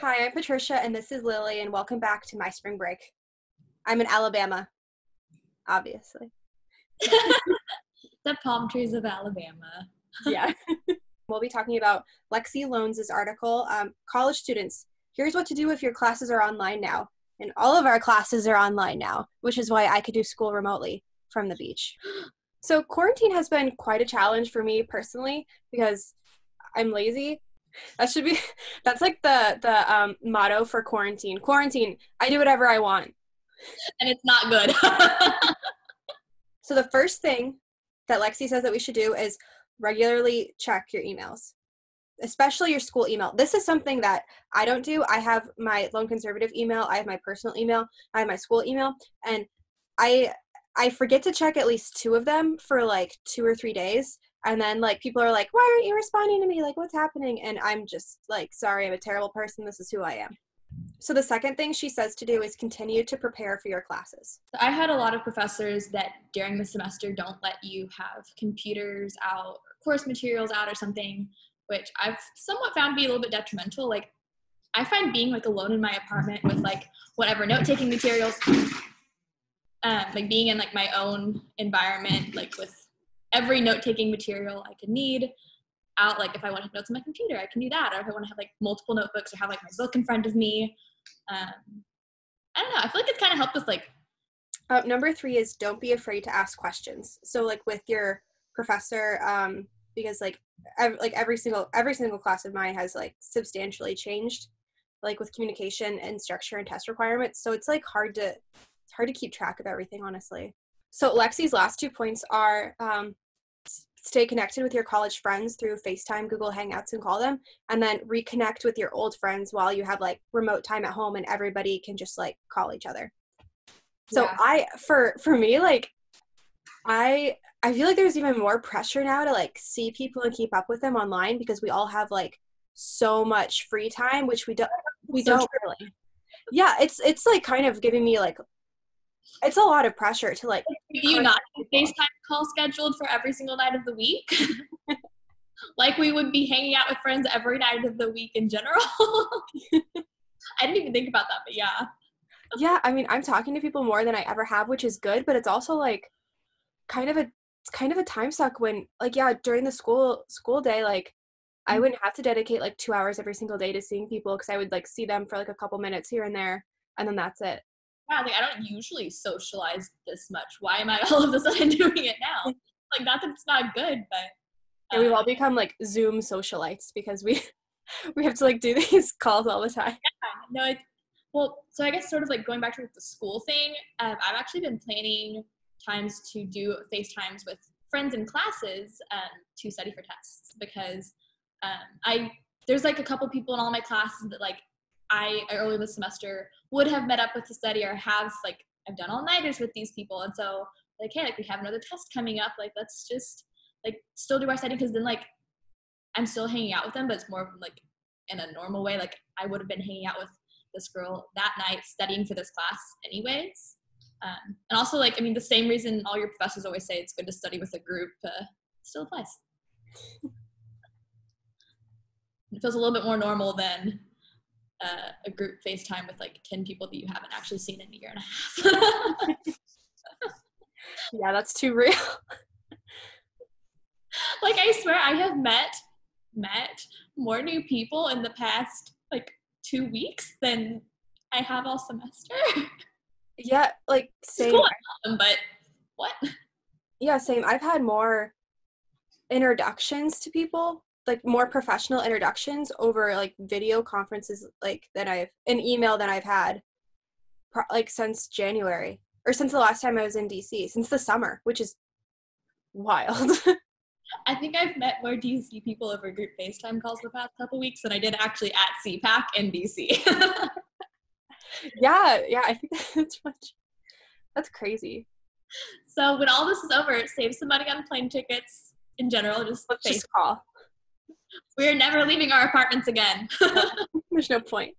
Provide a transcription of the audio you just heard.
Hi, I'm Patricia, and this is Lily, and welcome back to my spring break. I'm in Alabama, obviously. The palm trees of Alabama. Yeah. We'll be talking about Lexi Loans' article, College Students, here's what to do if your classes are online now. And all of our classes are online now, which is why I could do school remotely from the beach. So quarantine has been quite a challenge for me personally because I'm lazy. That's like the motto for quarantine. Quarantine, I do whatever I want. And it's not good. So the first thing that Lexi says that we should do is regularly check your emails, especially your school email. This is something that I don't do. I have my lone conservative email, I have my personal email, I have my school email, and I forget to check at least two of them for like 2 or 3 days. And then like people are like, why aren't you responding to me? Like, what's happening? And I'm just like, sorry, I'm a terrible person. This is who I am. So the second thing she says to do is continue to prepare for your classes. I had a lot of professors that during the semester don't let you have computers out, or course materials out or something, which I've somewhat found to be a little bit detrimental. Like, I find being like alone in my apartment with like whatever note-taking materials, like being in like my own environment, like with every note-taking material I could need out, like if I want to have notes on my computer, I can do that. Or if I want to have like multiple notebooks or have like my book in front of me. I don't know. I feel like it's kind of helped with like. Number 3 is don't be afraid to ask questions. So like with your professor, because like every single class of mine has like substantially changed, like with communication and structure and test requirements. So it's like hard to keep track of everything, honestly. So Lexi's last 2 points are stay connected with your college friends through FaceTime, Google Hangouts, and call them, and then reconnect with your old friends while you have like remote time at home and everybody can just like call each other. So yeah. For me, like I feel like there's even more pressure now to like see people and keep up with them online because we all have like so much free time, which we don't really. Yeah, it's like kind of giving me like, it's a lot of pressure to like. Do you not have a FaceTime call scheduled for every single night of the week? Like we would be hanging out with friends every night of the week in general. I didn't even think about that, but yeah. Yeah, I mean, I'm talking to people more than I ever have, which is good, but it's also like kind of a time suck when like, yeah, during the school day, like I wouldn't have to dedicate like 2 hours every single day to seeing people because I would like see them for like a couple minutes here and there, and then that's it. Wow, like I don't usually socialize this much. Why am I all of a sudden doing it now? Like, not that it's not good, but yeah, we've all become like Zoom socialites because we have to like do these calls all the time. Yeah, no, well, so I guess sort of like going back to the school thing, I've actually been planning times to do FaceTimes with friends in classes to study for tests because there's like a couple people in all my classes that like I earlier this semester would have met up with to study or have like I've done all-nighters with these people, and so like, hey, like we have another test coming up, like let's just like still do our study, because then like I'm still hanging out with them, but it's more like in a normal way. Like I would have been hanging out with this girl that night studying for this class anyways. And also like, I mean, the same reason all your professors always say it's good to study with a group still applies. It feels a little bit more normal than a group FaceTime with like 10 people that you haven't actually seen in a year and a half. Yeah, that's too real. Like I swear I have met more new people in the past like 2 weeks than I have all semester. Yeah, like same. Cool, but what? Yeah, same. I've had more introductions to people, like more professional introductions over like video conferences like an email than I've had like since January, or since the last time I was in DC, since the summer, which is wild. I think I've met more DC people over group FaceTime calls the past couple weeks than I did actually at CPAC in DC. Yeah, I think that's crazy. So when all this is over, save some money on plane tickets in general. Let's just call. We're never leaving our apartments again. There's no point.